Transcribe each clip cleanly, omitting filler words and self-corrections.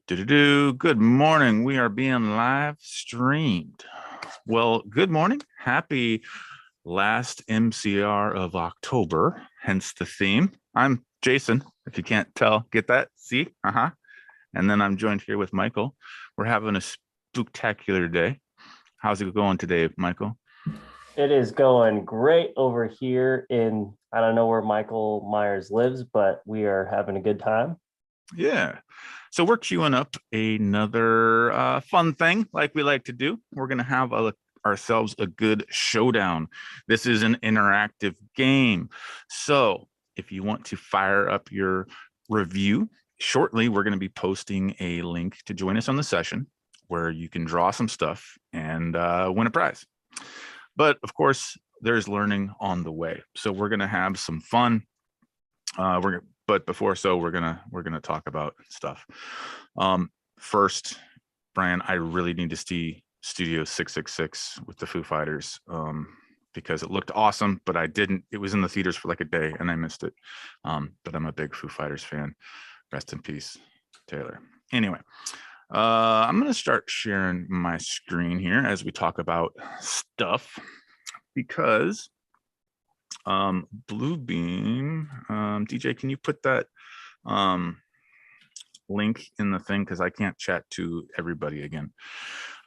Good morning. We are being live streamed. Well, good morning. Happy last MCR of October, hence the theme. I'm Jason. If you can't tell, get that? See? And then I'm joined here with Michael. We're having a spectacular day. How's it going today, Michael? It is going great over here in, I don't know where Michael Myers lives, but we are having a good time. Yeah. So we're queuing up another fun thing like we like to do. We're going to have ourselves a good showdown. This is an interactive game. So if you want to fire up your review, shortly we're going to be posting a link to join us on the session where you can draw some stuff and win a prize. But of course, there's learning on the way. So we're going to have some fun. But before we're gonna talk about stuff. First, Brian, I really need to see Studio 666 with the Foo Fighters because it looked awesome, but it was in the theaters for like a day and I missed it. But I'm a big Foo Fighters fan. Rest in peace, Taylor. Anyway, I'm gonna start sharing my screen here as we talk about stuff because Bluebeam, DJ, can you put that link in the thing because I can't chat to everybody again.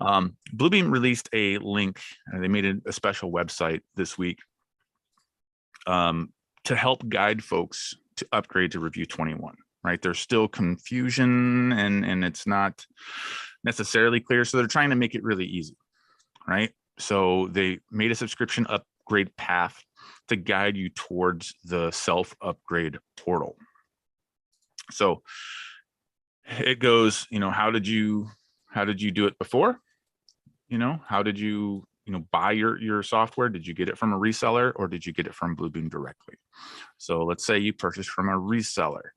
Bluebeam released a link. They made a special website this week to help guide folks to upgrade to Revu 21. Right, there's still confusion and it's not necessarily clear, so they're trying to make it really easy. Right, so they made a subscription upgrade path to guide you towards the self-upgrade portal. So it goes, how did you do it before? How did you, buy your software? Did you get it from a reseller or did you get it from Bluebeam directly? So let's say you purchased from a reseller.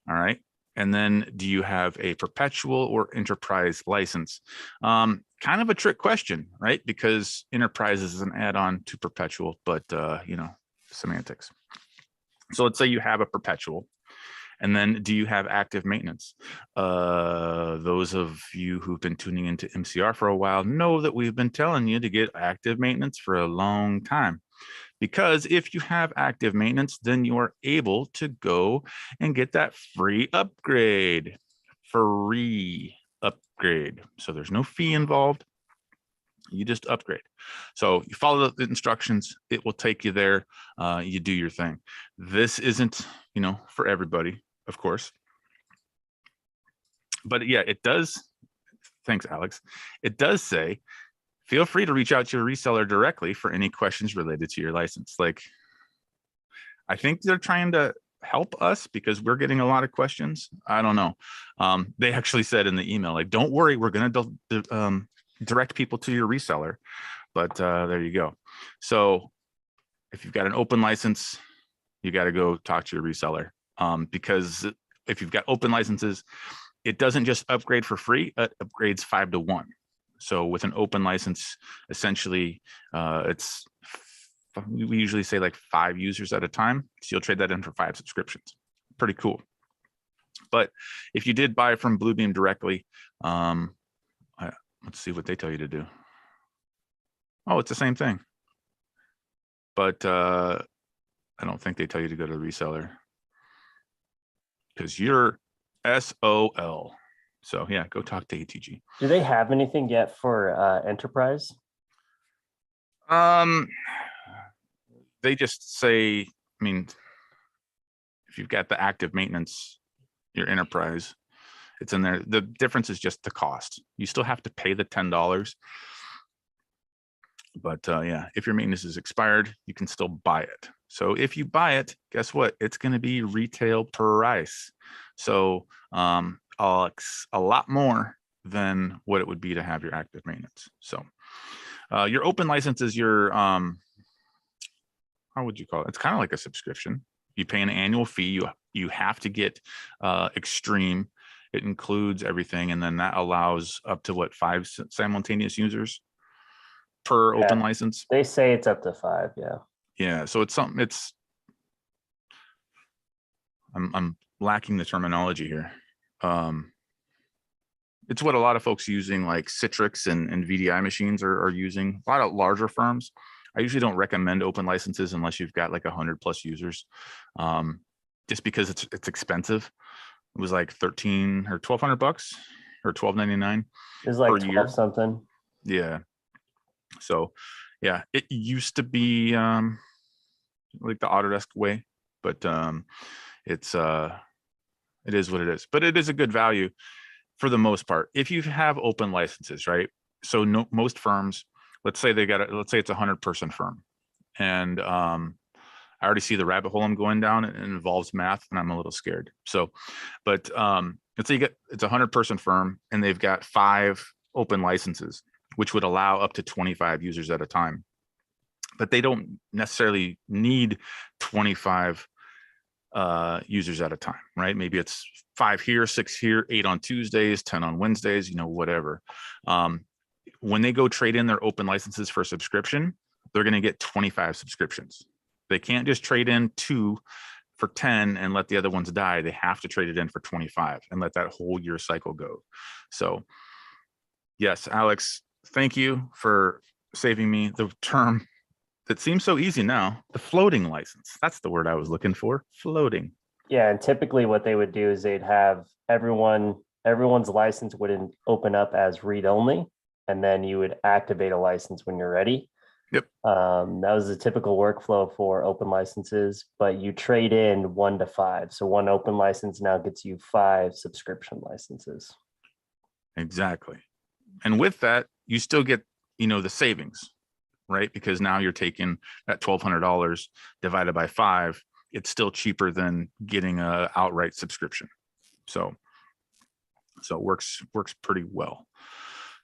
All right. And then do you have a perpetual or enterprise license? Kind of a trick question, right? Because enterprise is an add-on to perpetual, but semantics. So let's say you have a perpetual, and then do you have active maintenance? Those of you who've been tuning into MCR for a while know that we've been telling you to get active maintenance for a long time. Because if you have active maintenance, then you are able to go and get that free upgrade. Free upgrade. So there's no fee involved. You just upgrade. So you follow the instructions. It will take you there. You do your thing. This isn't, for everybody, of course. But yeah, it does. Thanks, Alex. It does say, feel free to reach out to your reseller directly for any questions related to your license. Like, I think they're trying to help us because we're getting a lot of questions. I don't know. They actually said in the email, like, don't worry, we're going to direct people to your reseller. But there you go. So if you've got an open license, you got to go talk to your reseller because if you've got open licenses, it doesn't just upgrade for free, it upgrades 5 to 1. So with an open license, essentially, we usually say like 5 users at a time. So you'll trade that in for 5 subscriptions. Pretty cool. But if you did buy from Bluebeam directly, let's see what they tell you to do. Oh, it's the same thing. But I don't think they tell you to go to the reseller because you're SOL. So yeah, go talk to ATG. Do they have anything yet for enterprise? They just say, if you've got the active maintenance, your enterprise, it's in there. The difference is just the cost. You still have to pay the $10. But yeah, if your maintenance is expired, you can still buy it. So if you buy it, guess what? It's going to be retail price. So a lot more than what it would be to have your active maintenance. So your open license is your, how would you call it? It's kind of like a subscription. You pay an annual fee. You have to get extreme. It includes everything. And then that allows up to what, 5 simultaneous users per open license? They say it's up to 5. Yeah. Yeah. So it's something, I'm lacking the terminology here. It's what a lot of folks using like Citrix and VDI machines are using. A lot of larger firms. I usually don't recommend open licenses unless you've got like 100+ users, just because it's expensive. It was like 13 or $1,200 or $12.99 It was like per 12 year. something. Yeah. So yeah, it used to be like the Autodesk way, but it is what it is. But it is a good value for the most part if you have open licenses, right? So most firms, let's say let's say it's a 100-person firm, and I already see the rabbit hole I'm going down. It involves math, and I'm a little scared. So, but let's say it's a 100-person firm, and they've got 5 open licenses, which would allow up to 25 users at a time. But they don't necessarily need 25 users at a time, right? Maybe it's 5 here, 6 here, 8 on Tuesdays, 10 on Wednesdays, whatever. When they go trade in their open licenses for subscription, they're going to get 25 subscriptions. They can't just trade in 2 for 10 and let the other ones die. They have to trade it in for 25 and let that whole year cycle go. So yes, Alex, thank you for saving me the term that seems so easy now. The floating license. That's the word I was looking for. Floating. Yeah, and typically what they would do is they'd have everyone's license would open up as read only, and then you would activate a license when you're ready. Yep. That was the typical workflow for open licenses, but you trade in 1 to 5. So 1 open license now gets you 5 subscription licenses. Exactly. And with that, you still get, the savings, right? Because now you're taking that $1,200 divided by 5. It's still cheaper than getting a outright subscription. So it works pretty well.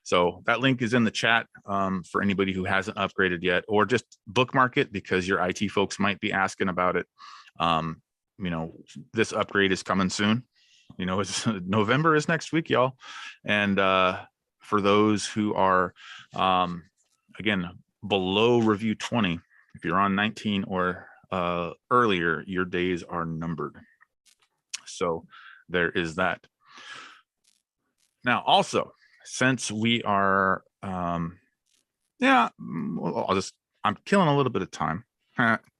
So that link is in the chat for anybody who hasn't upgraded yet, or just bookmark it because your IT folks might be asking about it. This upgrade is coming soon. It's November is next week, y'all. And for those who are, again, below Revu 20, if you're on 19 or earlier, your days are numbered. So there is that. Now, also, since we are, I'm killing a little bit of time.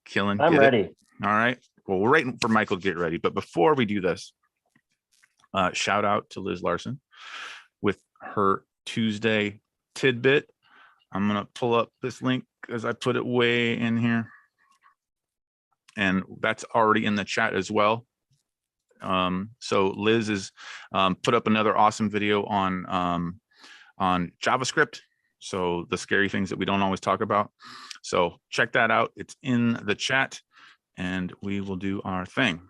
Killing. I'm ready. All right. Well, we're waiting for Michael to get ready. But before we do this, shout out to Liz Larson with her Tuesday tidbit. I'm going to pull up this link because I put it way in here. And that's already in the chat as well. So Liz has put up another awesome video on JavaScript. So the scary things that we don't always talk about. So check that out. It's in the chat and we will do our thing.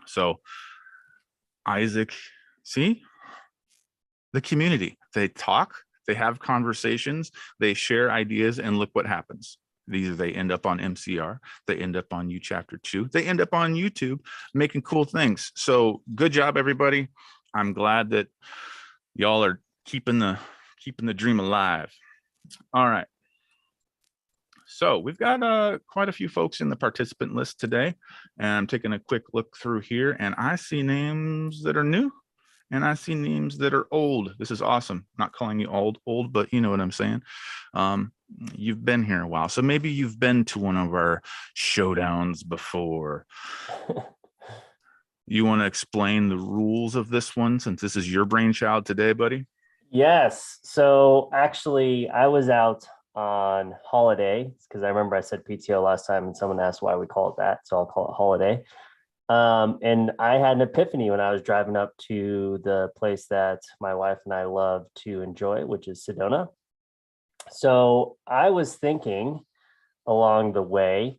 So Isaac, see the community, they talk, they have conversations, they share ideas, and look what happens. Either they end up on MCR, they end up on chapter 2, they end up on YouTube making cool things. So good job, everybody. I'm glad that y'all are keeping the dream alive. All right. So we've got quite a few folks in the participant list today, and I'm taking a quick look through here, and I see names that are new, and I see names that are old. This is awesome. Not calling you old, but you know what I'm saying. You've been here a while, so maybe you've been to one of our showdowns before. You want to explain the rules of this one, since this is your brainchild today, buddy? Yes. So actually, I was out on holiday because I remember I said PTO last time and someone asked why we call it that. So I'll call it holiday. And I had an epiphany when I was driving up to the place that my wife and I love to enjoy, which is Sedona. So I was thinking along the way,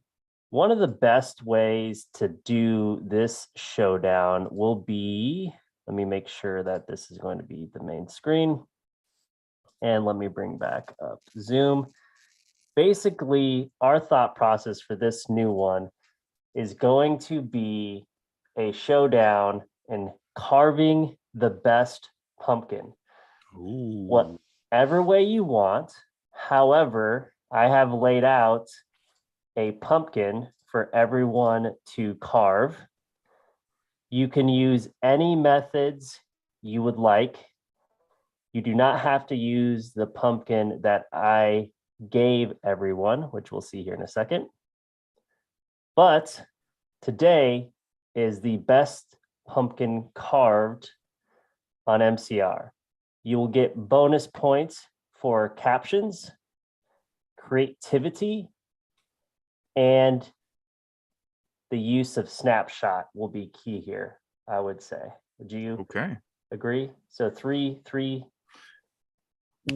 one of the best ways to do this showdown will be, let me make sure that this is going to be the main screen. And let me bring back up Zoom. Basically, our thought process for this new one is going to be a showdown in carving the best pumpkin. Ooh. Whatever way you want. However, I have laid out a pumpkin for everyone to carve. You can use any methods you would like. You do not have to use the pumpkin that I gave everyone, which we'll see here in a second. But today is the best pumpkin carved on MCR. You will get bonus points for captions, creativity, and the use of snapshot will be key here, I would say. Would you agree? So three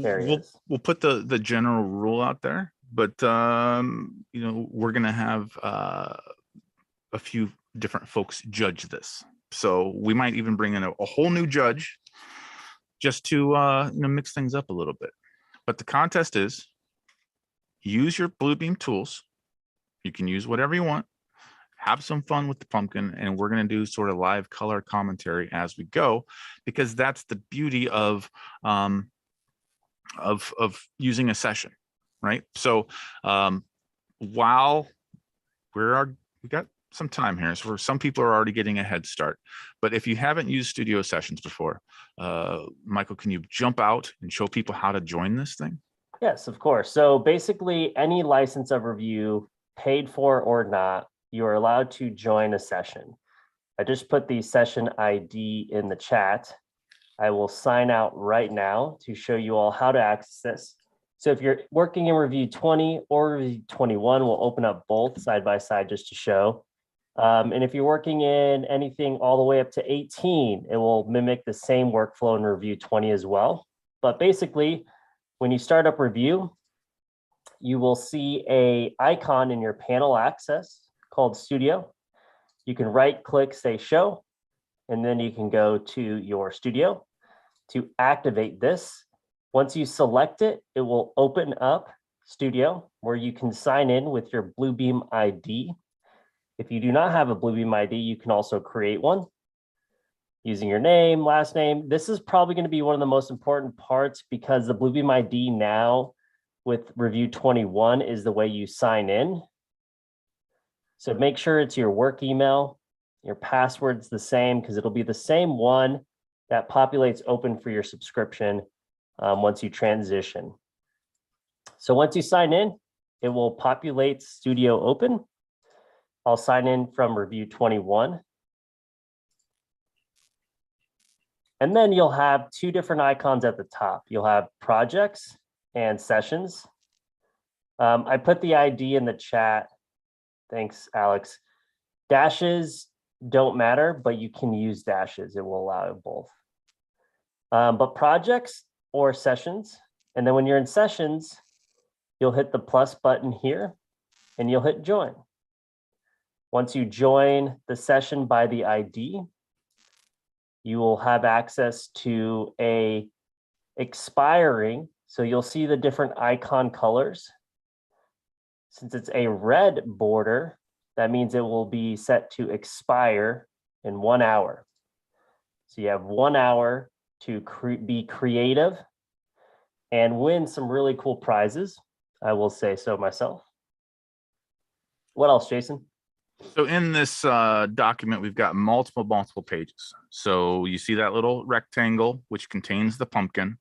areas. We'll put the general rule out there, but you know, we're gonna have a few different folks judge this. So we might even bring in a whole new judge just to you know, mix things up a little bit. But the contest is use your Bluebeam tools. You can use whatever you want. Have some fun with the pumpkin, and we're going to do sort of live color commentary as we go, because that's the beauty of using a session, right? So while we got some time here, so some people are already getting a head start. But if you haven't used Studio Sessions before, Michael, can you jump out and show people how to join this thing? Yes, of course. So basically, any license of Revu, paid for or not, you are allowed to join a session. I just put the session ID in the chat. I will sign out right now to show you all how to access this. So if you're working in Revu 20 or Revu 21, we'll open up both side by side just to show. And if you're working in anything all the way up to 18, it will mimic the same workflow in Revu 20 as well. But basically, when you start up Revu, you will see an icon in your panel access called Studio. You can right click, say show, and then you can go to your studio to activate this. Once you select it, it will open up Studio where you can sign in with your Bluebeam ID. If you do not have a Bluebeam ID, you can also create one using your name, last name. This is probably going to be one of the most important parts because the Bluebeam ID now with Revu 21 is the way you sign in. So make sure it's your work email. Your password's the same because it'll be the same one that populates open for your subscription once you transition. So once you sign in, it will populate Studio Open. I'll sign in from Revu 21. And then you'll have two different icons at the top. You'll have projects and sessions. I put the ID in the chat. Thanks, Alex. Dashes don't matter, but you can use dashes. It will allow both. But projects or sessions, and then when you're in sessions, you'll hit the plus button here and you'll hit join. Once you join the session by the ID, you will have access to a expiring. So you'll see the different icon colors. Since it's a red border, that means it will be set to expire in 1 hour. So you have 1 hour to be creative and win some really cool prizes. I will say so myself. What else, Jason? So in this document, we've got multiple pages. So you see that little rectangle, which contains the pumpkin.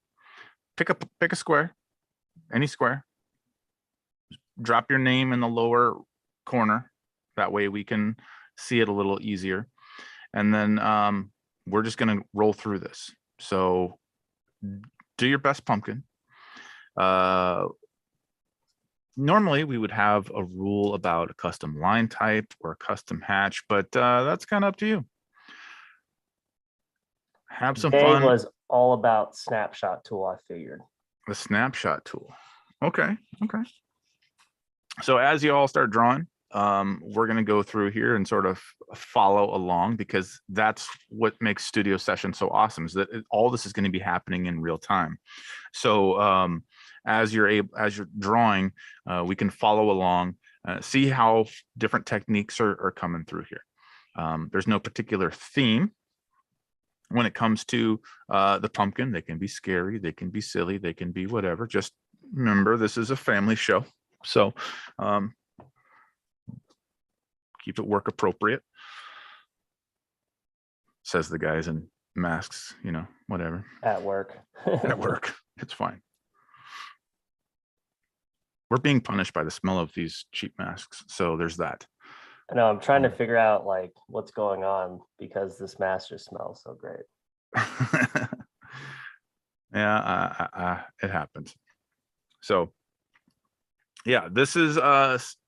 Pick a square, any square. Drop your name in the lower corner. That way we can see it a little easier. And then we're just going to roll through this. So do your best pumpkin. Normally we would have a rule about a custom line type or a custom hatch, but that's kind of up to you. Have some Today fun. was all about snapshot tool, I figured. The snapshot tool. Okay. So as you all start drawing, we're going to go through here and sort of follow along, because that's what makes Studio Session so awesome, is that all this is going to be happening in real time. So as you're drawing, we can follow along, see how different techniques are coming through here. There's no particular theme when it comes to the pumpkin. They can be scary, they can be silly, they can be whatever. Just remember, this is a family show. So keep it work appropriate, says the guys in masks, you know. whatever. At work. At work. It's fine. We're being punished by the smell of these cheap masks. So there's that. I know I'm trying to figure out like what's going on because this mask just smells so great. Yeah, it happens. So yeah, this is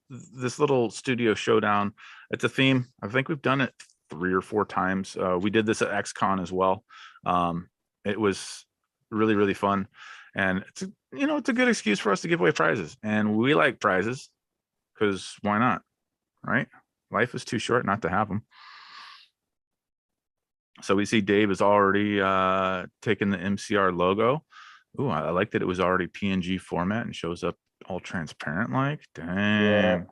this little Studio Showdown. It's a theme. I think we've done it 3 or 4 times. We did this at XCon as well. It was really, really fun. And it's it's a good excuse for us to give away prizes. And we like prizes because why not? Right? Life is too short not to have them. So we see Dave has already taken the MCR logo. Ooh, I like that it was already PNG format and shows up all transparent like. Dang. Yeah.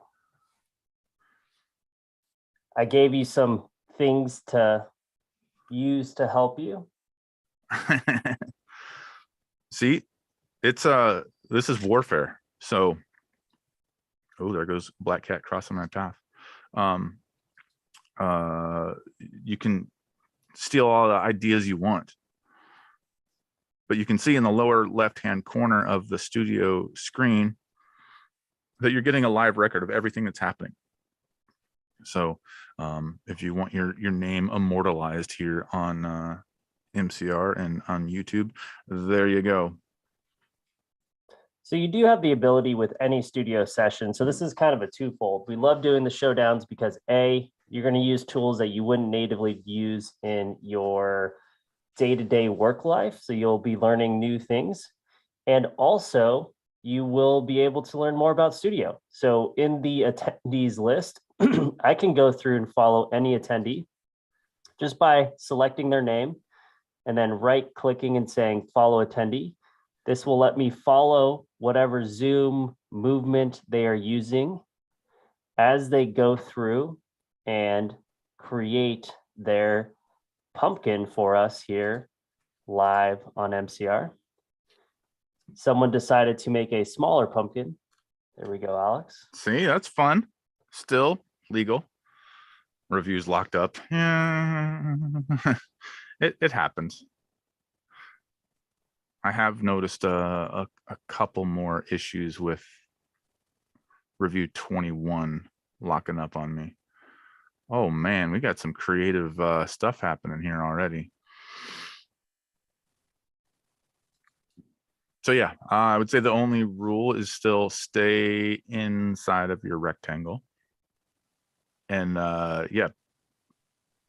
I gave you some things to use to help you. See, it's this is warfare. So oh, there goes Black Cat crossing my path. You can steal all the ideas you want. But you can see in the lower left-hand corner of the studio screen that you're getting a live record of everything that's happening. So if you want your name immortalized here on MCR and on YouTube, there you go. So you do have the ability with any studio session. So this is kind of a twofold. We love doing the showdowns because A, you're going to use tools that you wouldn't natively use in your day-to-day work life. So you'll be learning new things. And also you will be able to learn more about studio. So in the attendees list, I can go through and follow any attendee just by selecting their name and then right-clicking and saying follow attendee. This will let me follow whatever Zoom movement they are using as they go through and create their pumpkin for us here live on MCR. Someone decided to make a smaller pumpkin. There we go, Alex. See, that's fun. Still legal. Reviews locked up. Yeah. It happens. I have noticed a couple more issues with review 21 locking up on me. Oh man, we got some creative stuff happening here already. So yeah, I would say the only rule is still stay inside of your rectangle. And yeah,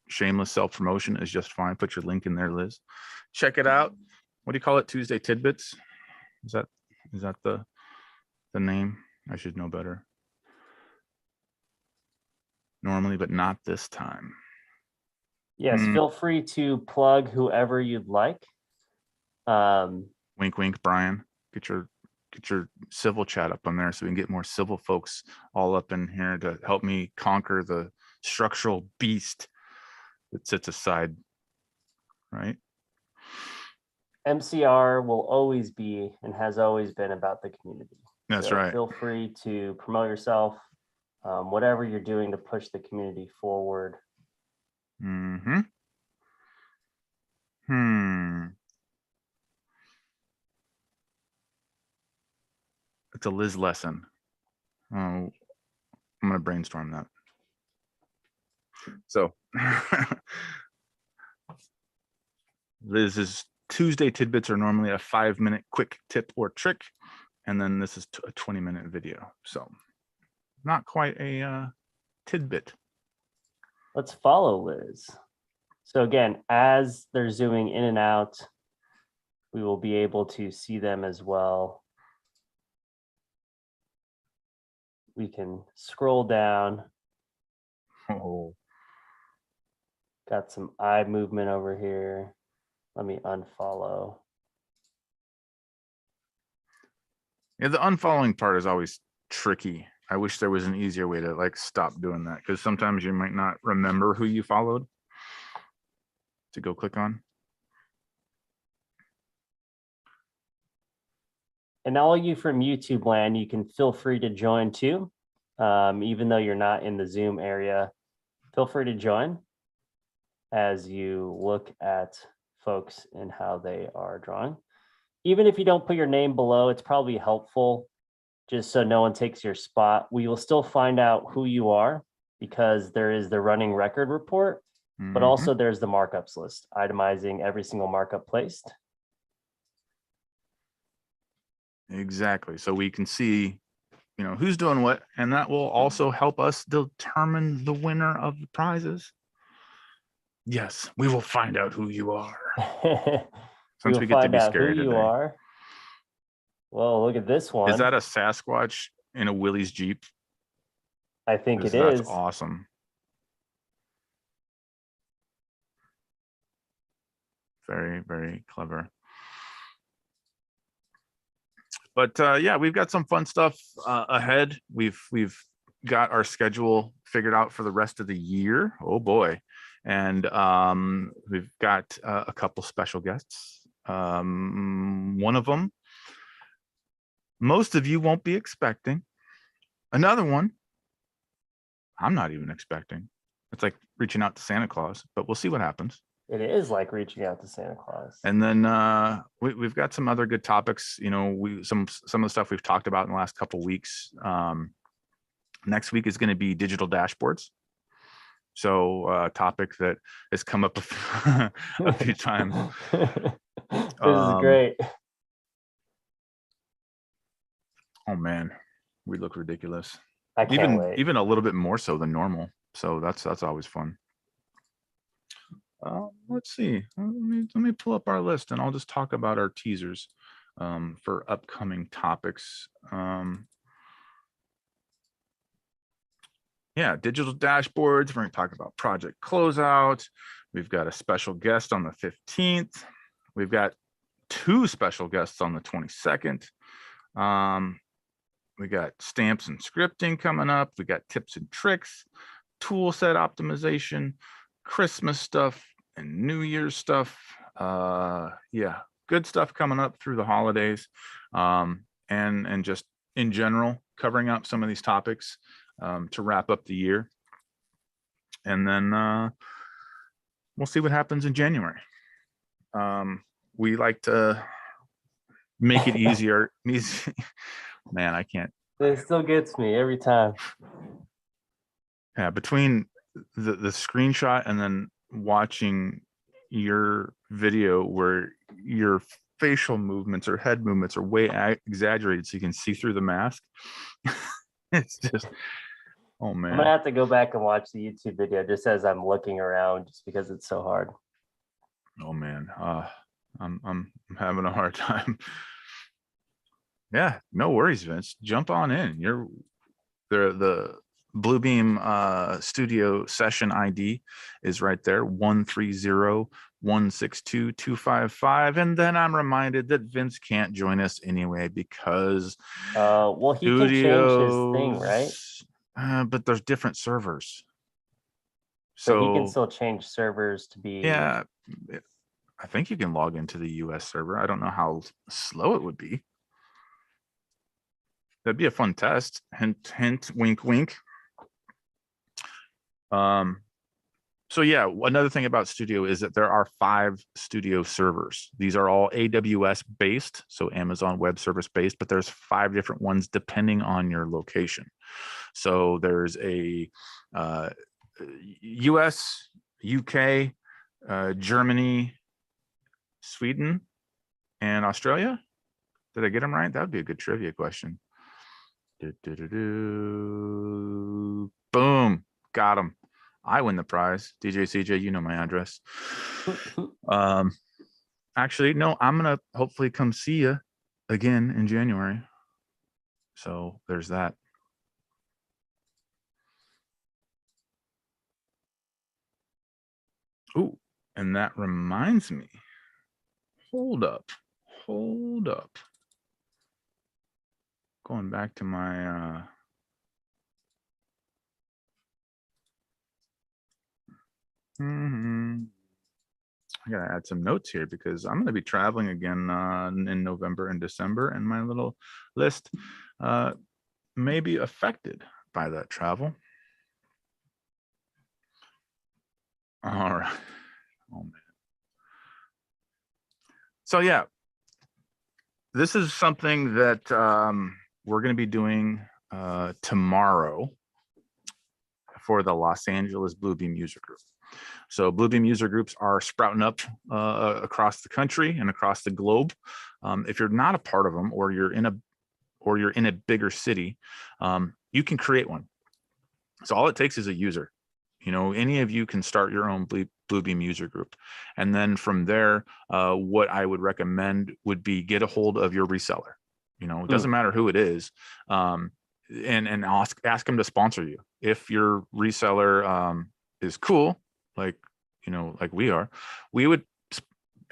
shameless self-promotion is just fine. Put your link in there, Liz. Check it out. What do you call it? Tuesday Tidbits? Is that the name? I should know better. Normally, but not this time. Yes, feel free to plug whoever you'd like. Wink, wink, Brian. Get your civil chat up on there so we can get more civil folks all up in here to help me conquer the structural beast that sits aside, right? MCR will always be and has always been about the community. That's so right. Feel free to promote yourself, whatever you're doing to push the community forward. Mm-hmm. It's a Liz lesson. Oh, I'm going to brainstorm that. So Liz's Tuesday tidbits are normally a 5-minute quick tip or trick. And then this is a 20-minute video. So not quite a tidbit. Let's follow Liz. So again, as they're zooming in and out, we will be able to see them as well. We can scroll down. Oh. Got some eye movement over here. Let me unfollow. Yeah, the unfollowing part is always tricky. I wish there was an easier way to like stop doing that because sometimes you might not remember who you followed to go click on. And all you from YouTube land, you can feel free to join too. Even though you're not in the Zoom area, feel free to join as you look at folks in how they are drawing. Even if you don't put your name below, it's probably helpful just so no one takes your spot. We will still find out who you are because there is the running record report, but also there's the markups list, itemizing every single markup placed. Exactly. So we can see, you know, who's doing what, and that will also help us determine the winner of the prizes. Yes, we will find out who you are. Since we get to be scary today. Are. Well, look at this one. Is that a Sasquatch in a Willys Jeep? I think it that's is. Awesome. Very, very clever. But yeah, we've got some fun stuff ahead. We've got our schedule figured out for the rest of the year. Oh boy. And we've got a couple special guests. One of them, most of you won't be expecting. Another one, I'm not even expecting. It's like reaching out to Santa Claus, but we'll see what happens. It is like reaching out to Santa Claus. And then we've got some other good topics. You know, some of the stuff we've talked about in the last couple of weeks. Next week is going to be digital dashboards. So a topic that has come up a few times. This is great. Oh man, we look ridiculous. I can't wait. Even a little bit more so than normal. So that's always fun. Let's see. Let me pull up our list, and I'll just talk about our teasers for upcoming topics. Yeah, digital dashboards. We're going to talk about project closeout. We've got a special guest on the 15th. We've got 2 special guests on the 22nd. We got stamps and scripting coming up. We got tips and tricks, tool set optimization, Christmas stuff, and New Year's stuff. Yeah, good stuff coming up through the holidays, and just in general covering up some of these topics to wrap up the year. And then we'll see what happens in January. We like to make it easier. Man, I can't. It still gets me every time. Yeah, between the screenshot and then watching your video where your facial movements or head movements are way exaggerated so you can see through the mask. It's just, oh man. I'm gonna have to go back and watch the YouTube video just as I'm looking around, just because it's so hard. Oh man, I'm having a hard time. Yeah, no worries, Vince. Jump on in. You're the Bluebeam studio session ID is right there, 130-162-255. And then I'm reminded that Vince can't join us anyway because well, he can change his thing, right? But there's different servers. So he can still change servers to be. Yeah, I think you can log into the US server. I don't know how slow it would be. That'd be a fun test. Hint, hint, wink, wink. So yeah, another thing about Studio is that there are 5 Studio servers. These are all AWS based, so Amazon Web Service based, but there's 5 different ones depending on your location. So there's a US, UK, Germany, Sweden, and Australia. Did I get them right? That would be a good trivia question. Boom, got them. I win the prize. DJ CJ, you know my address. Actually, no, I'm gonna hopefully come see you again in January. So there's that. Ooh, and that reminds me. Hold up. Going back to my I gotta add some notes here because I'm gonna be traveling again in November and December, and my little list may be affected by that travel. All right. Oh man. So yeah, this is something that we're going to be doing tomorrow for the Los Angeles Bluebeam user group. So Bluebeam user groups are sprouting up across the country and across the globe. If you're not a part of them, or you're in a bigger city, you can create one. So all it takes is a user. Any of you can start your own Bluebeam user group. And then from there, what I would recommend would be get a hold of your reseller. It doesn't matter who it is, and ask them to sponsor you. If your reseller is cool, like we are, we would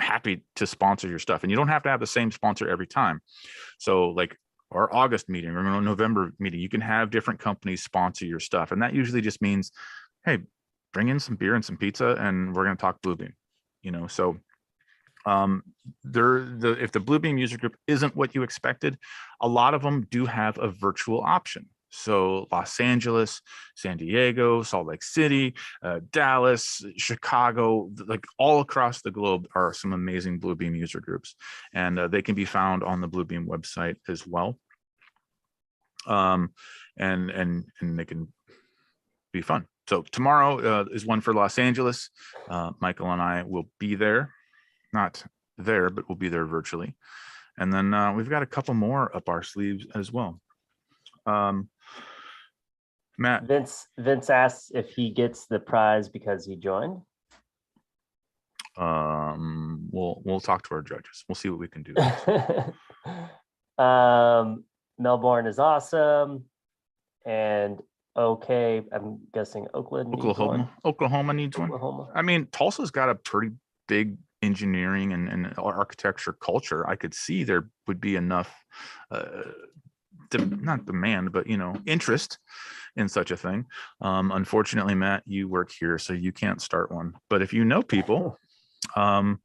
happy to sponsor your stuff. And you don't have to have the same sponsor every time. So like our August meeting or November meeting, you can have different companies sponsor your stuff. And that usually just means, hey, bring in some beer and some pizza and we're going to talk Bluebeam. So if the Bluebeam user group isn't what you expected, a lot of them do have a virtual option. So Los Angeles, San Diego, Salt Lake City, Dallas, Chicago, like all across the globe are some amazing Bluebeam user groups, and they can be found on the Bluebeam website as well. And they can be fun. So tomorrow is one for Los Angeles. Michael and I will be there, not there, but we'll be there virtually. And then we've got a couple more up our sleeves as well. Matt, Vince asks if he gets the prize because he joined. We'll talk to our judges. We'll see what we can do. Melbourne is awesome, and okay, I'm guessing Oakland. Oklahoma needs one. I mean, Tulsa's got a pretty big engineering and architecture culture. I could see there would be enough, not demand, but interest in such a thing. Unfortunately, Matt, you work here, so you can't start one. But if you know people at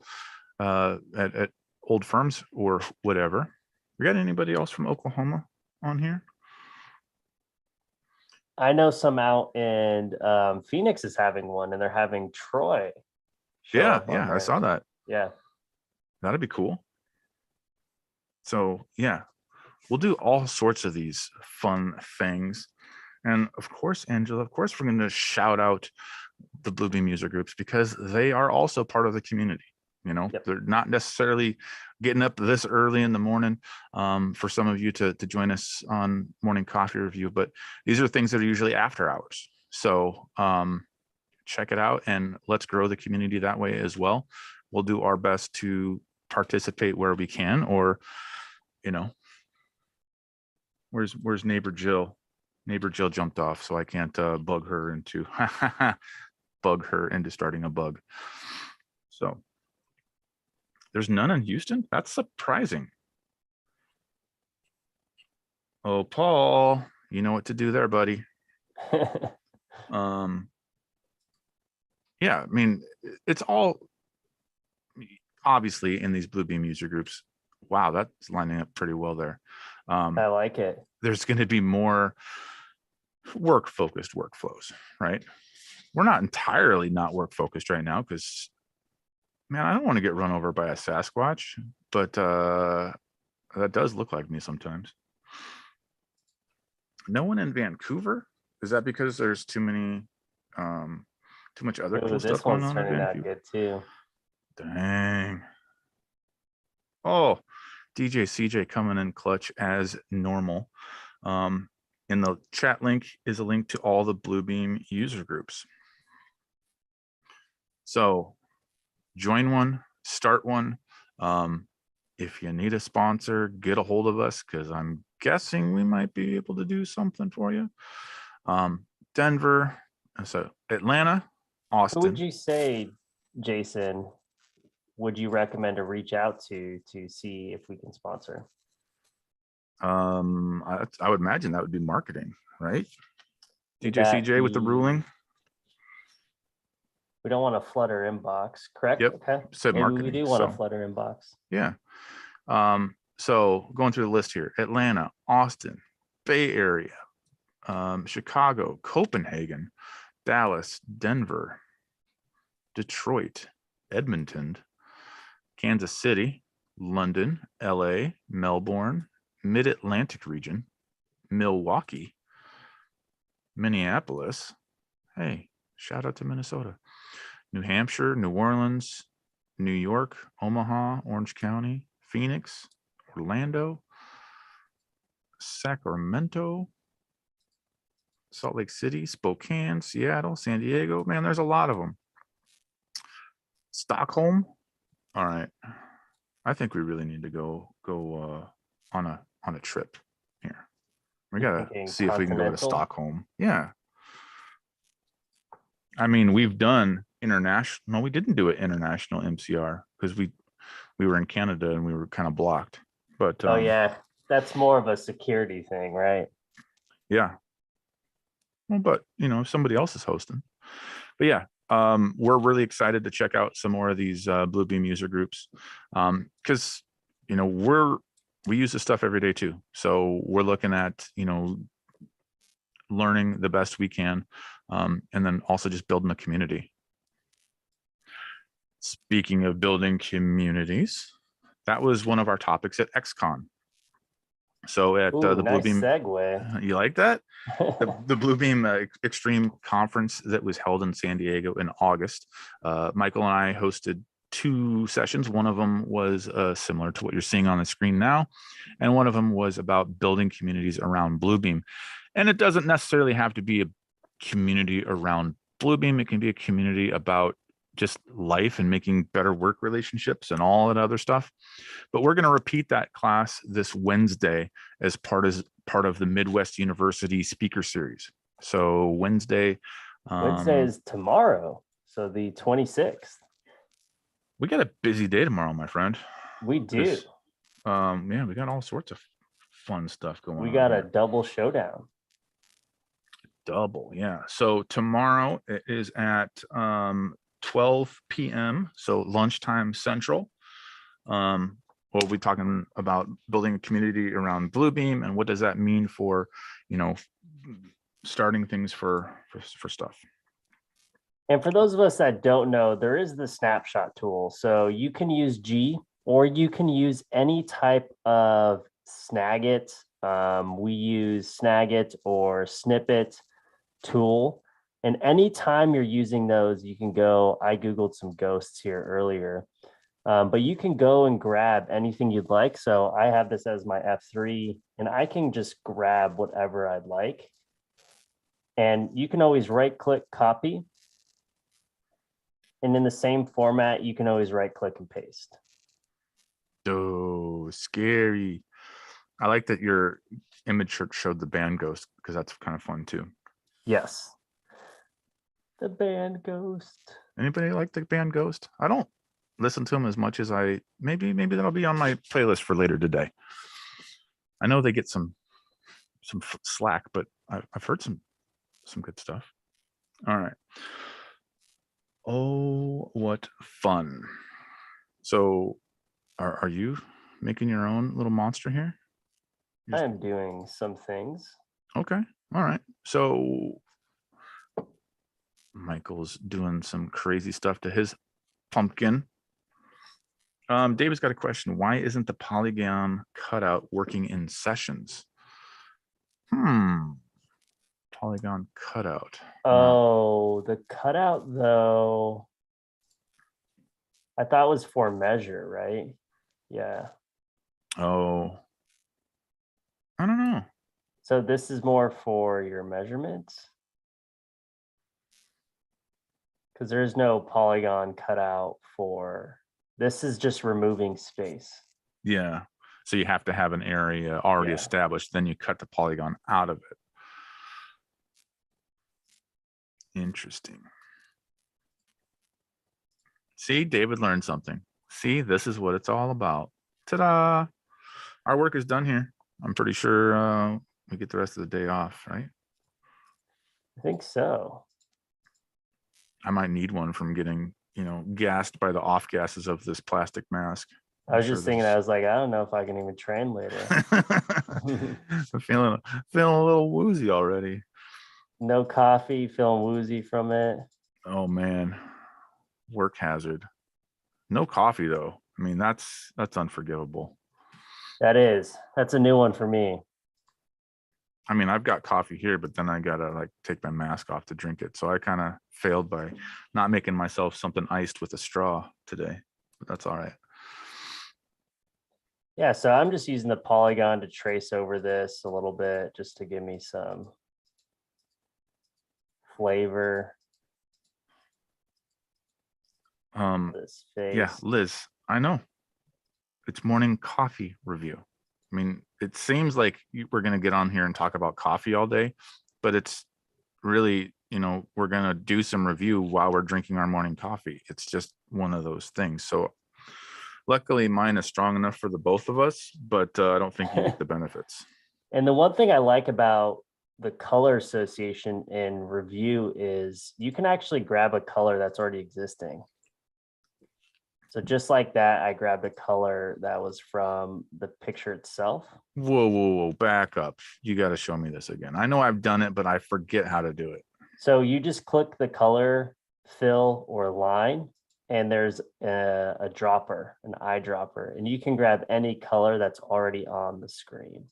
old firms or whatever, we got anybody else from Oklahoma on here? I know some out in Phoenix is having one, and they're having Troy. Yeah, I saw that. Yeah, that'd be cool. So yeah, we'll do all sorts of these fun things. And of course, Angela, we're going to shout out the Bluebeam user groups because they are also part of the community. Yep. They're not necessarily getting up this early in the morning for some of you to join us on morning coffee review, but these are things that are usually after hours. So check it out and let's grow the community that way as well. We'll do our best to participate where we can, or, where's neighbor Jill? Neighbor Jill jumped off, so I can't bug her into starting a bug. So there's none in Houston. That's surprising. Oh, Paul, you know what to do there, buddy. Yeah, I mean, it's all obviously in these Bluebeam user groups. Wow, that's lining up pretty well there. I like it. There's going to be more work-focused workflows, right? We're not entirely not work-focused right now because, man, I don't want to get run over by a Sasquatch, but that does look like me sometimes. No one in Vancouver? Is that because there's too much other cool stuff going on in Vancouver? Good too. Dang. Oh, DJ CJ coming in clutch as normal. In the chat link is a link to all the Bluebeam user groups. So join one, start one. If you need a sponsor, get a hold of us because I'm guessing we might be able to do something for you. Denver, so Atlanta, Austin. Who would you say, Jason, would you recommend to reach out to see if we can sponsor? I would imagine that would be marketing, right? DJ CJ with the ruling. We don't want to flood our inbox, correct? Yep. Okay. Said Maybe marketing. we do want to flood our inbox. Yeah. So going through the list here: Atlanta, Austin, Bay Area, Chicago, Copenhagen, Dallas, Denver, Detroit, Edmonton, Kansas City, London, LA, Melbourne, Mid-Atlantic region, Milwaukee, Minneapolis. Hey, shout out to Minnesota. New Hampshire, New Orleans, New York, Omaha, Orange County, Phoenix, Orlando, Sacramento, Salt Lake City, Spokane, Seattle, San Diego. Man, there's a lot of them. Stockholm. All right. I think we really need to go on a trip here. We gotta Thinking see if we can go to continental? Stockholm. Yeah. I mean, we've done international. No, we didn't do it international MCR because we were in Canada and we were kind of blocked. But Oh yeah, that's more of a security thing, right? yeah. Well, but if somebody else is hosting. But yeah, we're really excited to check out some more of these Bluebeam user groups because we use this stuff every day too. So we're looking at learning the best we can, and then also just building a community. Speaking of building communities, that was one of our topics at XCon. So at the Nice Bluebeam, segue. you like that? The Bluebeam Extreme Conference that was held in San Diego in August. Michael and I hosted 2 sessions. One of them was similar to what you're seeing on the screen now, and one of them was about building communities around Bluebeam. And it doesn't necessarily have to be a community around Bluebeam. It can be a community about just life and making better work relationships and all that other stuff. But we're going to repeat that class this Wednesday as part of the Midwest University speaker series. So Wednesday is tomorrow, so the 26th. We got a busy day tomorrow, my friend. We do. Yeah, we got all sorts of fun stuff going on. We got a double showdown. Double, yeah. So tomorrow it is at 12 p.m. So lunchtime central. We'll be talking about building a community around Bluebeam and what does that mean for starting things for stuff. And for those of us that don't know, there is the snapshot tool. So you can use G or you can use any type of Snagit. We use Snagit or Snippet tool. And anytime you're using those, you can go, I Googled some ghosts here earlier, but you can go and grab anything you'd like. So I have this as my F3 and I can just grab whatever I'd like. And you can always right click copy. And in the same format, you can always right click and paste. Oh, scary. I like that your image showed the band Ghost because that's kind of fun too. Yes. The band Ghost. Anybody like the band Ghost? I don't listen to them as much as maybe that'll be on my playlist for later today. I know they get some slack, but I've heard some good stuff. All right. Oh, what fun. So are you making your own little monster here? I am doing some things. Okay. All right. So Michael's doing some crazy stuff to his pumpkin. David's got a question. Why isn't the polygon cutout working in sessions? Polygon cutout. Oh, the cutout though. I thought it was for measure, right? Yeah. Oh, I don't know. So this is more for your measurements? Because there's no polygon cutout for, this is just removing space. Yeah. So you have to have an area already established, then you cut the polygon out of it. Interesting. See, David learned something. See, this is what it's all about. Ta-da! Our work is done here. I'm pretty sure we get the rest of the day off, right? I think so. I might need one from getting, gassed by the off gases of this plastic mask. I was just thinking, I was like, I don't know if I can even train later. I'm feeling a little woozy already. No coffee, feeling woozy from it. Oh man, work hazard. No coffee though. I mean, that's unforgivable. That's a new one for me. I mean, I've got coffee here, but then I gotta like take my mask off to drink it. So I kind of failed by not making myself something iced with a straw today, but that's all right. Yeah, so I'm just using the polygon to trace over this a little bit just to give me some flavor. This face. Yeah, Liz, I know it's morning coffee review. I mean, it seems like we're going to get on here and talk about coffee all day, but it's really, we're going to do some review while we're drinking our morning coffee. It's just one of those things. So luckily mine is strong enough for the both of us, but I don't think you get the benefits. And the one thing I like about the color association in Revu is you can actually grab a color that's already existing. So just like that, I grabbed a color that was from the picture itself. Whoa, back up. You got to show me this again. I know I've done it, but I forget how to do it. So you just click the color, fill, or line, and there's a dropper, an eyedropper, and you can grab any color that's already on the screen.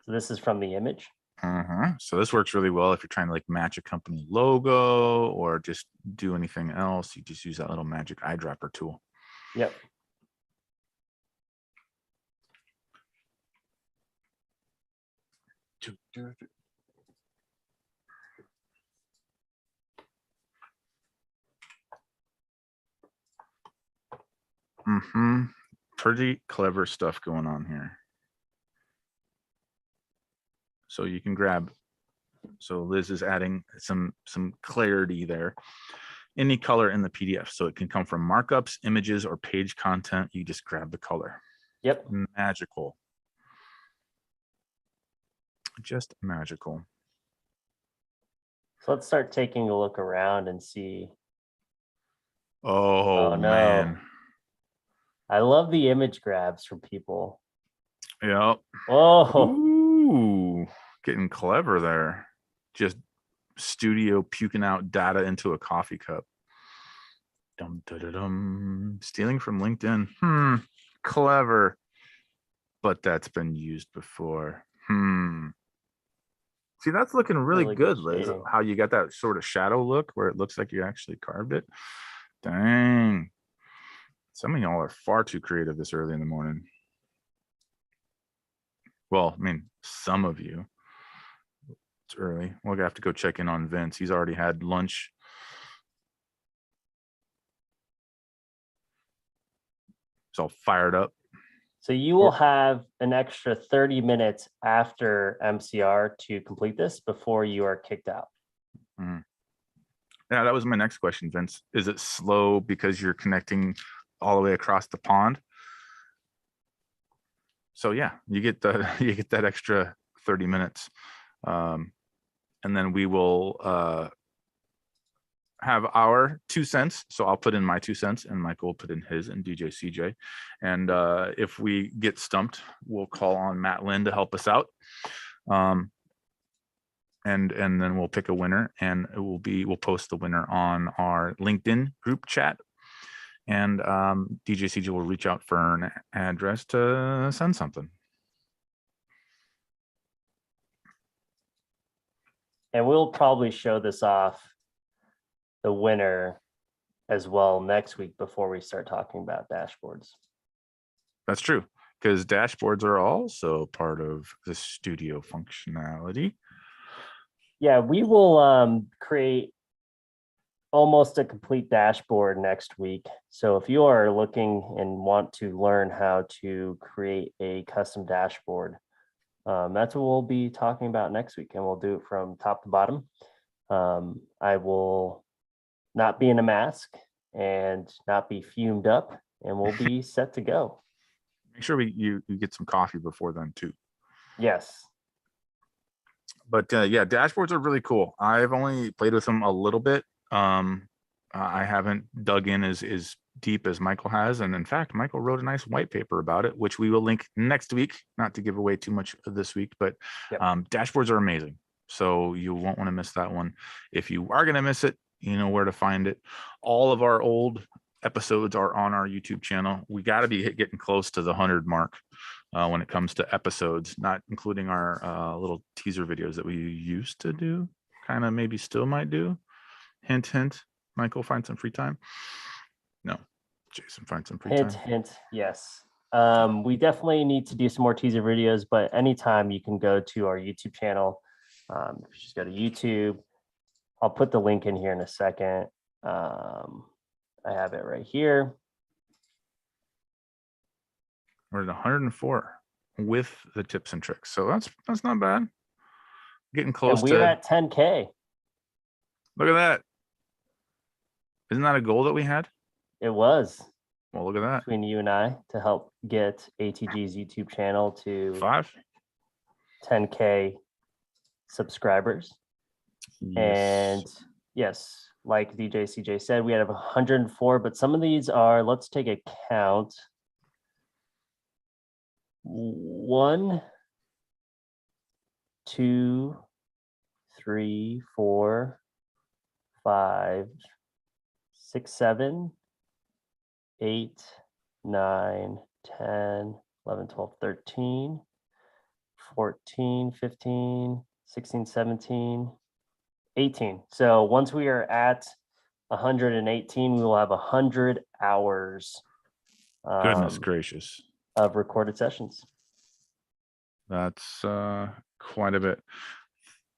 So this is from the image. So this works really well if you're trying to like match a company logo or just do anything else. You just use that little magic eyedropper tool. Yep. Pretty clever stuff going on here. So you can grab, so Liz is adding some clarity there. Any color in the PDF. So it can come from markups, images, or page content. You just grab the color. Yep. Magical. Just magical. So let's start taking a look around and see. Oh no. Man. I love the image grabs from people. Yep. Oh. Ooh, getting clever there. Just studio puking out data into a coffee cup. Dum, da, da, dum. Stealing from LinkedIn. Clever. But that's been used before. See, that's looking really good, Liz. Shading. How you got that sort of shadow look where it looks like you actually carved it. Dang. Some of y'all are far too creative this early in the morning. Well, I mean, some of you. It's early. We're gonna have to go check in on Vince. He's already had lunch. It's all fired up. So you will have an extra 30 minutes after MCR to complete this before you are kicked out. Yeah, that was my next question, Vince. Is it slow because you're connecting all the way across the pond? So yeah, you get that extra 30 minutes. And then we will have our 2 cents. So I'll put in my 2 cents and Michael will put in his and DJ CJ. And if we get stumped, we'll call on Matt Lynn to help us out. And then we'll pick a winner and we'll post the winner on our LinkedIn group chat. And DJ CJ will reach out for an address to send something. And we'll probably show this off, the winner, as well next week before we start talking about dashboards. That's true, because dashboards are also part of the studio functionality. Yeah, we will create almost a complete dashboard next week. So if you are looking and want to learn how to create a custom dashboard, that's what we'll be talking about next week, and we'll do it from top to bottom. I will not be in a mask and not be fumed up, and we'll be set to go. Make sure you get some coffee before then too. Yes. But yeah, dashboards are really cool. I've only played with them a little bit. I haven't dug in as deep as Michael has. And in fact, Michael wrote a nice white paper about it, which we will link next week, not to give away too much this week, but yep. Dashboards are amazing. So you won't want to miss that one. If you are going to miss it, you know where to find it. All of our old episodes are on our YouTube channel. We got to be getting close to the 100 mark when it comes to episodes, not including our little teaser videos that we used to do, kind of maybe still might do. Hint, hint. Michael, find some free time. No, Jason, find some free Hint, time. hint, yes. We definitely need to do some more teaser videos, but anytime you can go to our YouTube channel. Just go to YouTube. I'll put the link in here in a second. I have it right here. We're at 104 with the tips and tricks. So that's not bad. Getting close and we're to at 10K. Look at that. Isn't that a goal that we had? It was. Well, look at that. Between you and I to help get ATG's YouTube channel to 10K subscribers. Yes. And yes, like DJ CJ said, we have 104, but some of these are, let's take a count. 1, 2, 3, 4, 5, 6, 7, 8, 9, 10, 11, 12, 13, 14, 15, 16, 17, 18. So once we are at 118, we will have 100 hours. Goodness gracious. Of recorded sessions. That's quite a bit.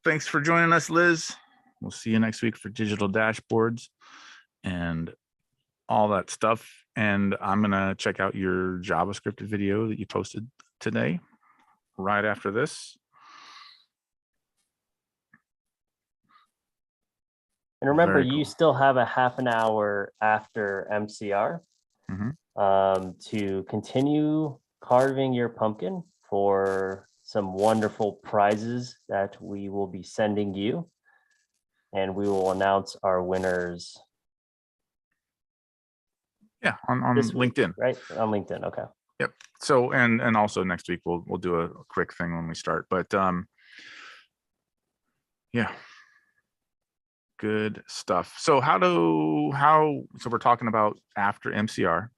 Thanks for joining us, Liz. We'll see you next week for digital dashboards and all that stuff. And I'm going to check out your JavaScript video that you posted today, right after this. And remember, Very you cool. still have a half an hour after MCR to continue carving your pumpkin for some wonderful prizes that we will be sending you. And we will announce our winners. Yeah, on week, LinkedIn. Right? On LinkedIn. Okay. Yep. So and also next week we'll do a quick thing when we start. But yeah. Good stuff. So so we're talking about after MCR,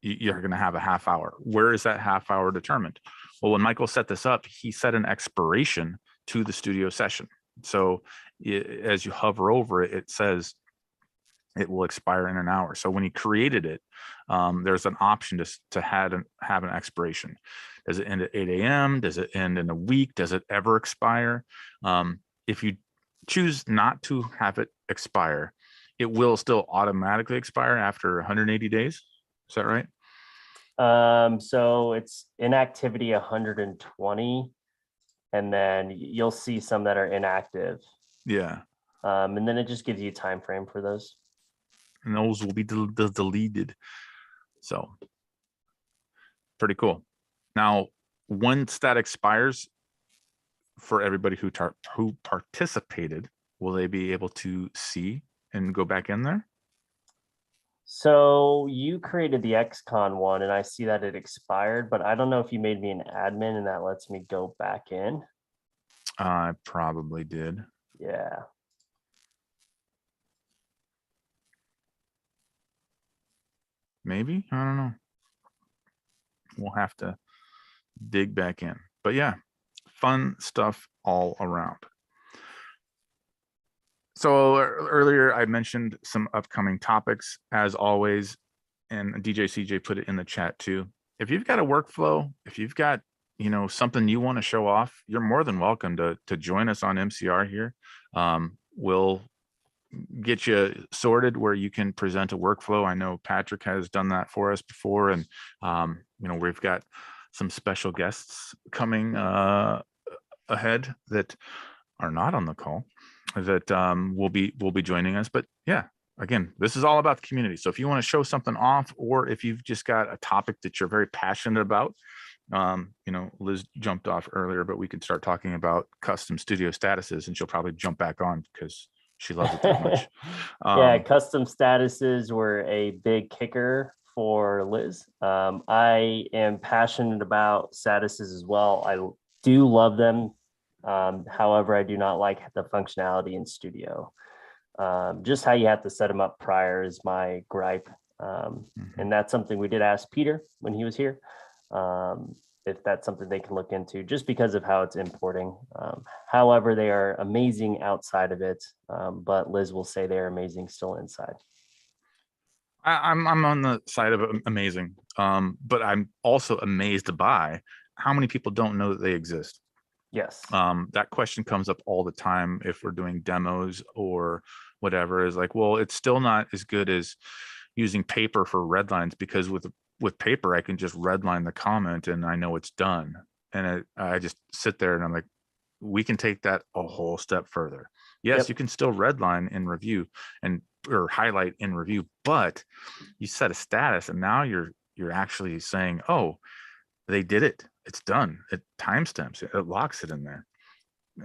you're going to have a half hour. Where is that half hour determined? Well, when Michael set this up, he set an expiration to the studio session. So as you hover over it, it says it will expire in an hour. So when he created it, there's an option to have an expiration. Does it end at 8 a.m.? Does it end in a week? Does it ever expire? If you choose not to have it expire, it will still automatically expire after 180 days. Is that right? So it's inactivity 120, and then you'll see some that are inactive. Yeah. And then it just gives you a time frame for those. And those will be deleted. So pretty cool. Now, once that expires, for everybody who participated, will they be able to see and go back in there? So you created the XCon one, and I see that it expired, but I don't know if you made me an admin and that lets me go back in. I probably did. Yeah. Maybe, I don't know. We'll have to dig back in. But yeah, fun stuff all around. So earlier I mentioned some upcoming topics, as always, and DJ CJ put it in the chat too. If you've got a workflow, if you've got something you want to show off, you're more than welcome to join us on MCR here. We'll get you sorted where you can present a workflow. I know Patrick has done that for us before, and we've got some special guests coming ahead that are not on the call that will be joining us. But yeah, again, this is all about the community. So if you want to show something off, or if you've just got a topic that you're very passionate about, Liz jumped off earlier, but we could start talking about custom studio statuses, and she'll probably jump back on because she loves it that much. Yeah, custom statuses were a big kicker for Liz. I am passionate about statuses as well. I do love them. However, I do not like the functionality in Studio. Just how you have to set them up prior is my gripe. And that's something we did ask Peter when he was here. If that's something they can look into, just because of how it's importing. However, they are amazing outside of it, but Liz will say they're amazing still inside. I'm on the side of amazing, but I'm also amazed by how many people don't know that they exist. Yes. That question comes up all the time if we're doing demos or whatever, is like, well, it's still not as good as using paper for red lines, because with paper I can just redline the comment and I know it's done. And I just sit there and I'm like, we can take that a whole step further. Yes, Yep. you can still redline in review or highlight in review, but you set a status and now you're actually saying, oh, they did it. It's done. It timestamps it. It locks it in there.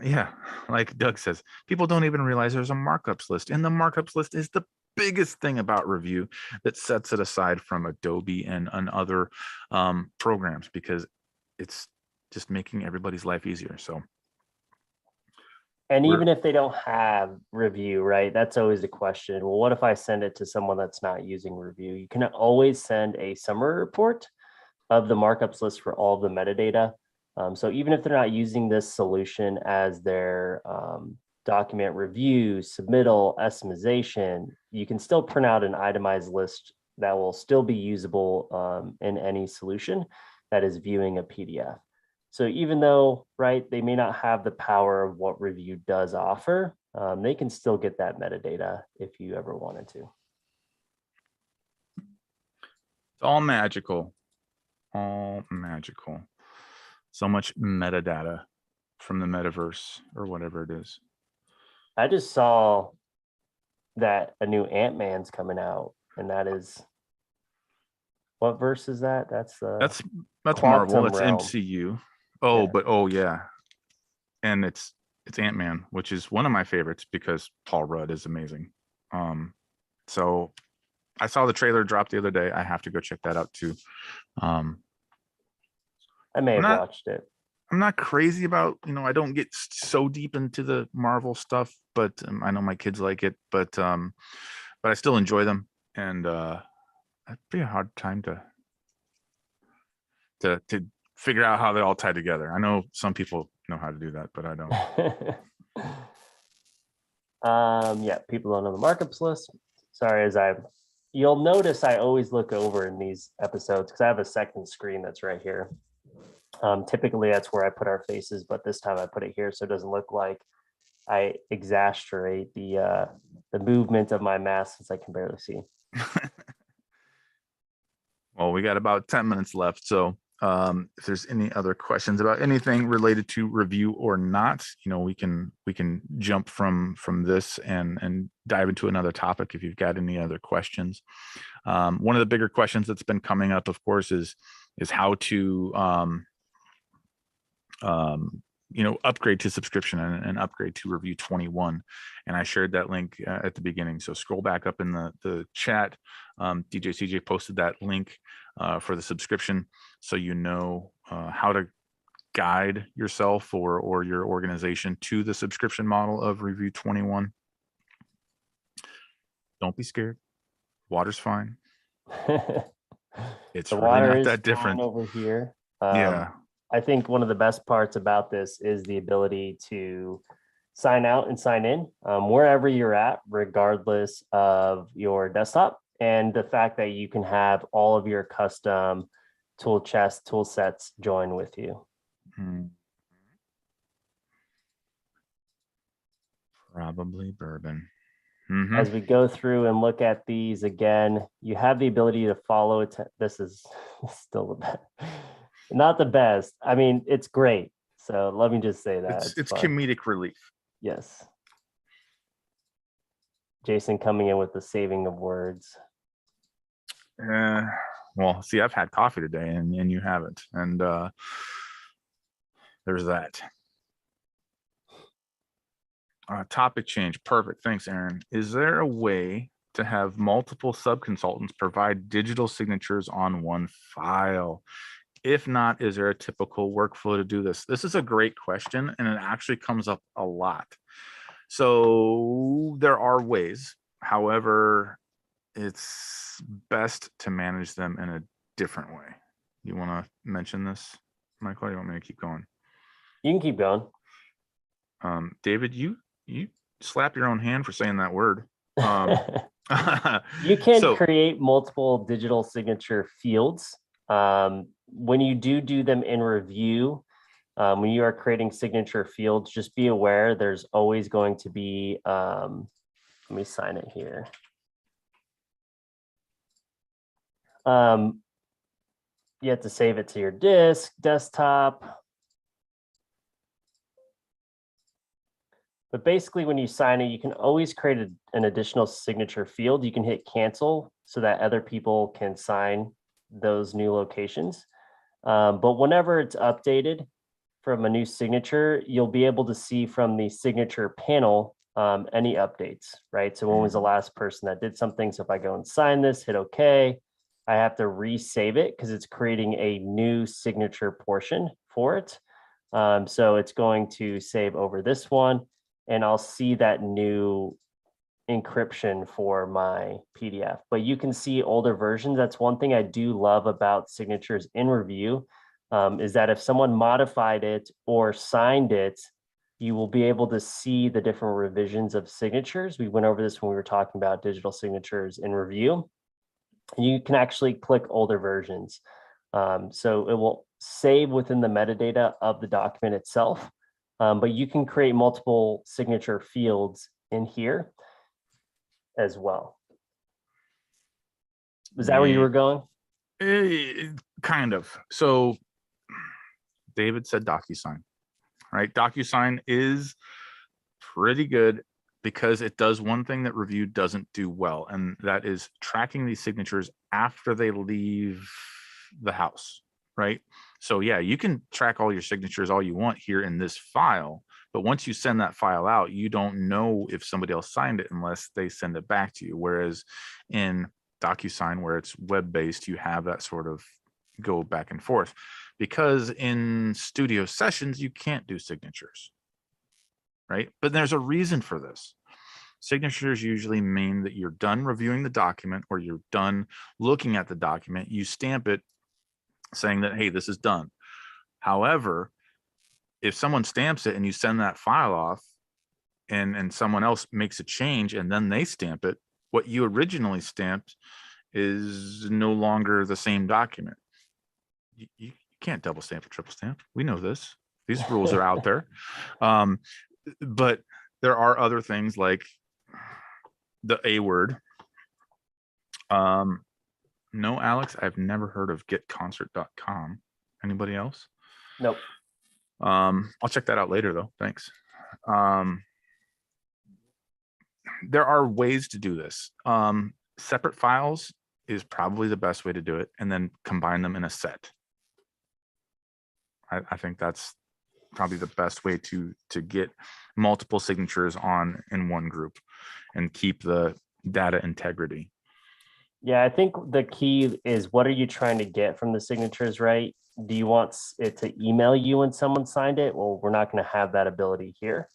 Yeah, like Doug says, people don't even realize there's a markups list, and the markups list is the biggest thing about Revu that sets it aside from Adobe and other programs, because it's just making everybody's life easier. So, and even if they don't have Revu, right? That's always a question. Well, what if I send it to someone that's not using Revu? You can always send a summary report of the markups list for all the metadata. So even if they're not using this solution as their document review, submittal, estimation, you can still print out an itemized list that will still be usable in any solution that is viewing a PDF. So even though, right, they may not have the power of what Revu does offer, they can still get that metadata if you ever wanted to. It's all magical. All magical. So much metadata from the metaverse or whatever it is. I just saw that a new Ant-Man's coming out, and that is, what verse is that? That's Marvel. That's realm. MCU. Oh, Yeah. but oh yeah, and it's Ant-Man, which is one of my favorites because Paul Rudd is amazing. So I saw the trailer drop the other day. I have to go check that out too. I may have watched it. I'm not crazy about, I don't get so deep into the Marvel stuff, but I know my kids like it, but I still enjoy them, and it'd be a hard time to figure out how they all tie together. I know some people know how to do that, but I don't. Yeah, people don't know the markups list. Sorry, you'll notice I always look over in these episodes because I have a second screen that's right here. Typically that's where I put our faces, but this time I put it here so it doesn't look like I exaggerate the movement of my mask since I can barely see. Well, we got about 10 minutes left. So if there's any other questions about anything related to Revu or not, we can jump from this and dive into another topic if you've got any other questions. One of the bigger questions that's been coming up, of course, is how to upgrade to subscription and upgrade to Revu 21. And I shared that link at the beginning. So scroll back up in the chat. DJ CJ posted that link for the subscription, so how to guide yourself or your organization to the subscription model of Revu 21. Don't be scared. Water's fine. It's really not that different over here. Yeah. I think one of the best parts about this is the ability to sign out and sign in wherever you're at, regardless of your desktop, and the fact that you can have all of your custom tool chest, tool sets join with you. Probably bourbon. As we go through and look at these again, you have the ability to follow it. This is still the best. Not the best. I mean, it's great. So let me just say that. It's comedic relief. Yes. Jason coming in with the saving of words. Well, see, I've had coffee today and you haven't. And there's that. Topic change. Perfect. Thanks, Aaron. Is there a way to have multiple sub-consultants provide digital signatures on one file? If not, is there a typical workflow to do this? This is a great question, and it actually comes up a lot. So there are ways. However, it's best to manage them in a different way. You want to mention this, Michael? Or you want me to keep going? You can keep going. David, you slap your own hand for saying that word. You can So create multiple digital signature fields. When you do them in review, when you are creating signature fields, just be aware there's always going to be, let me sign it here. You have to save it to your disk, desktop. But basically, when you sign it, you can always create an additional signature field. You can hit cancel so that other people can sign those new locations. But whenever it's updated from a new signature, you'll be able to see from the signature panel any updates, right? So when was the last person that did something? So if I go and sign this, hit OK, I have to resave it because it's creating a new signature portion for it. So it's going to save over this one, and I'll see that new encryption for my PDF. But you can see older versions. That's one thing I do love about signatures in review, is that if someone modified it or signed it, you will be able to see the different revisions of signatures. We went over this when we were talking about digital signatures in review. And you can actually click older versions. So it will save within the metadata of the document itself. But you can create multiple signature fields in here as well. Was that where you were going? Kind of. So David said DocuSign, right? DocuSign is pretty good because it does one thing that Revu doesn't do well, and that is tracking these signatures after they leave the house, right? So yeah, you can track all your signatures all you want here in this file, but once you send that file out, you don't know if somebody else signed it unless they send it back to you. Whereas in DocuSign, where it's web-based, you have that sort of go back and forth. Because in studio sessions, you can't do signatures, right? But there's a reason for this. Signatures usually mean that you're done reviewing the document or you're done looking at the document. You stamp it saying that, hey, this is done. However, if someone stamps it and you send that file off and someone else makes a change and then they stamp it, what you originally stamped is no longer the same document. You can't double stamp or triple stamp. We know this. These rules are out there. But there are other things like the A word. No, Alex, I've never heard of getconcert.com. Anybody else? Nope. I'll check that out later though. Thanks. There are ways to do this. Separate files is probably the best way to do it, and then combine them in a set. I think that's probably the best way to get multiple signatures on in one group and keep the data integrity. Yeah, I think the key is, what are you trying to get from the signatures, right? Do you want it to email you when someone signed it? Well, we're not going to have that ability here.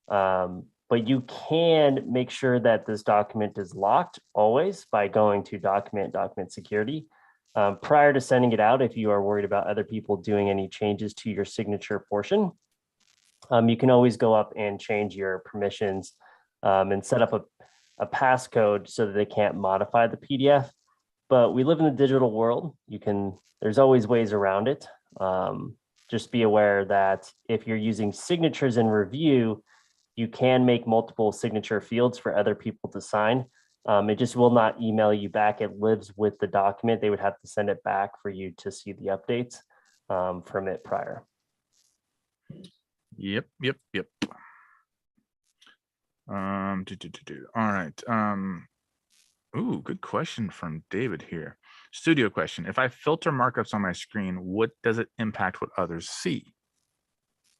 But you can make sure that this document is locked always by going to document security. Prior to sending it out, if you are worried about other people doing any changes to your signature portion, you can always go up and change your permissions and set up a passcode so that they can't modify the PDF. But we live in the digital world. There's always ways around it. Just be aware that if you're using signatures in review, you can make multiple signature fields for other people to sign. It just will not email you back. It lives with the document. They would have to send it back for you to see the updates from it prior. Yep. All right. Ooh, good question from David here. Studio question. If I filter markups on my screen, what does it impact what others see?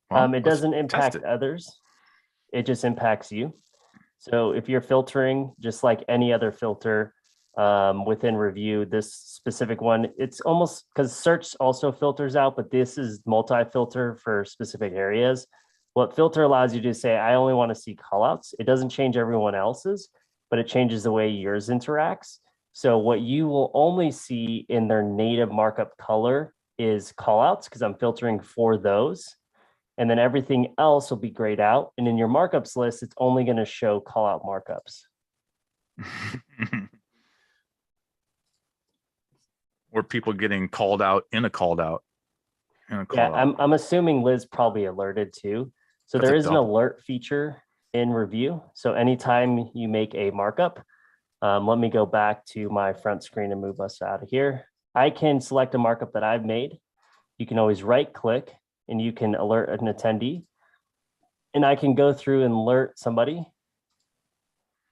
Well, it doesn't impact others. It just impacts you. So if you're filtering, just like any other filter within Revu, this specific one, it's almost, because search also filters out, but this is multi-filter for specific areas. What filter allows you to say, I only want to see callouts. It doesn't change everyone else's, but it changes the way yours interacts. So what you will only see in their native markup color is callouts, because I'm filtering for those. And then everything else will be grayed out. And in your markups list, it's only going to show callout markups. Or people getting called out in a called out. Yeah, I'm assuming Liz probably alerted too. So That's there a is an double. alert feature in Revu. So anytime you make a markup, let me go back to my front screen and move us out of here. I can select a markup that I've made. You can always right click and you can alert an attendee. And I can go through and alert somebody.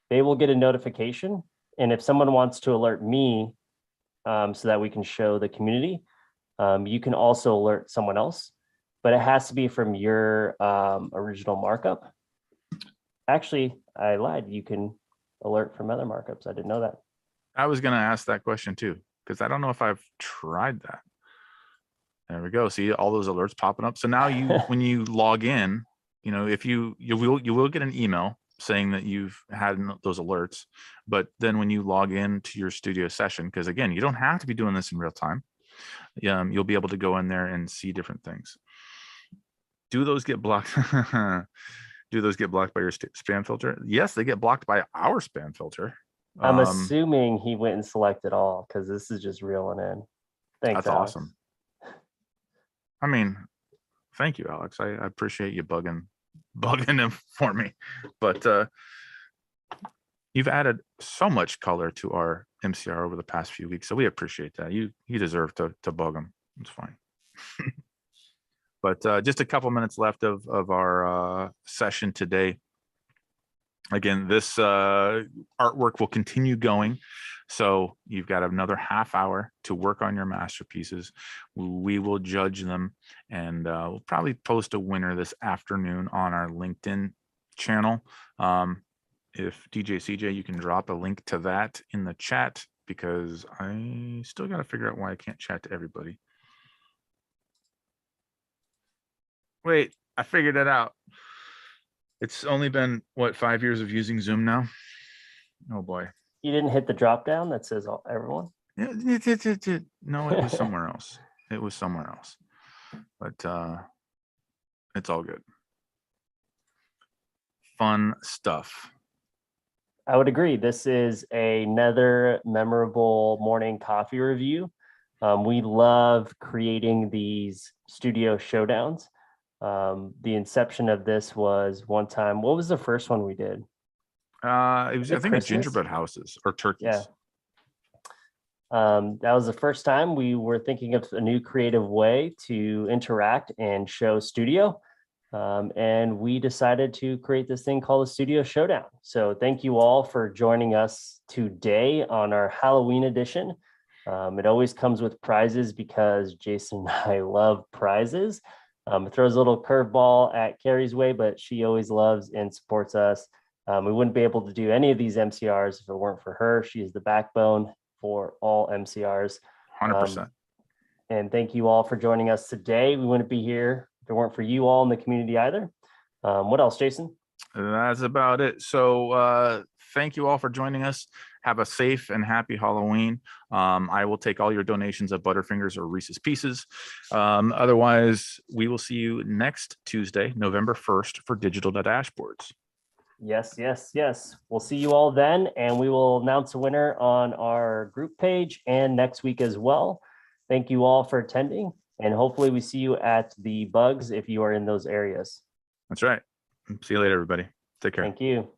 They will get a notification. And if someone wants to alert me so that we can show the community, you can also alert someone else, but it has to be from your original markup. Actually, I lied. You can alert from other markups. I didn't know that. I was going to ask that question too, because I don't know if I've tried that. There we go. See all those alerts popping up. So now when you log in, if you will get an email saying that you've had those alerts, but then when you log in to your studio session, because again, you don't have to be doing this in real time. You'll be able to go in there and see different things. Do those get blocked? Do those get blocked by your spam filter? Yes, they get blocked by our spam filter. I'm assuming he went and selected all, because this is just reeling in. Thanks, That's Alex. awesome. I mean, thank you, Alex. I appreciate you bugging him for me. But you've added so much color to our MCR over the past few weeks, so we appreciate that. You deserve to bug him. It's fine. But just a couple minutes left of our session today. Again, this artwork will continue going. So you've got another half hour to work on your masterpieces. We will judge them, and we'll probably post a winner this afternoon on our LinkedIn channel. If DJ CJ, you can drop a link to that in the chat, because I still got to figure out why I can't chat to everybody. Wait, I figured it out. It's only been, what, 5 years of using Zoom now? Oh boy. You didn't hit the drop down that says everyone? No, it was somewhere else. It was somewhere else. But it's all good. Fun stuff. I would agree. This is another memorable morning coffee review. We love creating these studio showdowns. The inception of this was one time. What was the first one we did? It was, I think, Christmas? gingerbread houses or turkeys. Yeah. That was the first time we were thinking of a new creative way to interact and show studio. And we decided to create this thing called the Studio Showdown. So thank you all for joining us today on our Halloween edition. It always comes with prizes because Jason and I love prizes. It throws a little curveball at Carrie's way, but she always loves and supports us. We wouldn't be able to do any of these MCRs if it weren't for her. She is the backbone for all MCRs. 100%. And thank you all for joining us today. We wouldn't be here if it weren't for you all in the community either. What else, Jason? That's about it. So thank you all for joining us. Have a safe and happy Halloween. I will take all your donations of Butterfingers or Reese's Pieces. Otherwise, we will see you next Tuesday, November 1st for Digital Dashboards. Yes, yes, yes. We'll see you all then, and we will announce a winner on our group page and next week as well. Thank you all for attending, and hopefully we see you at the Bugs if you are in those areas. That's right. See you later, everybody. Take care. Thank you.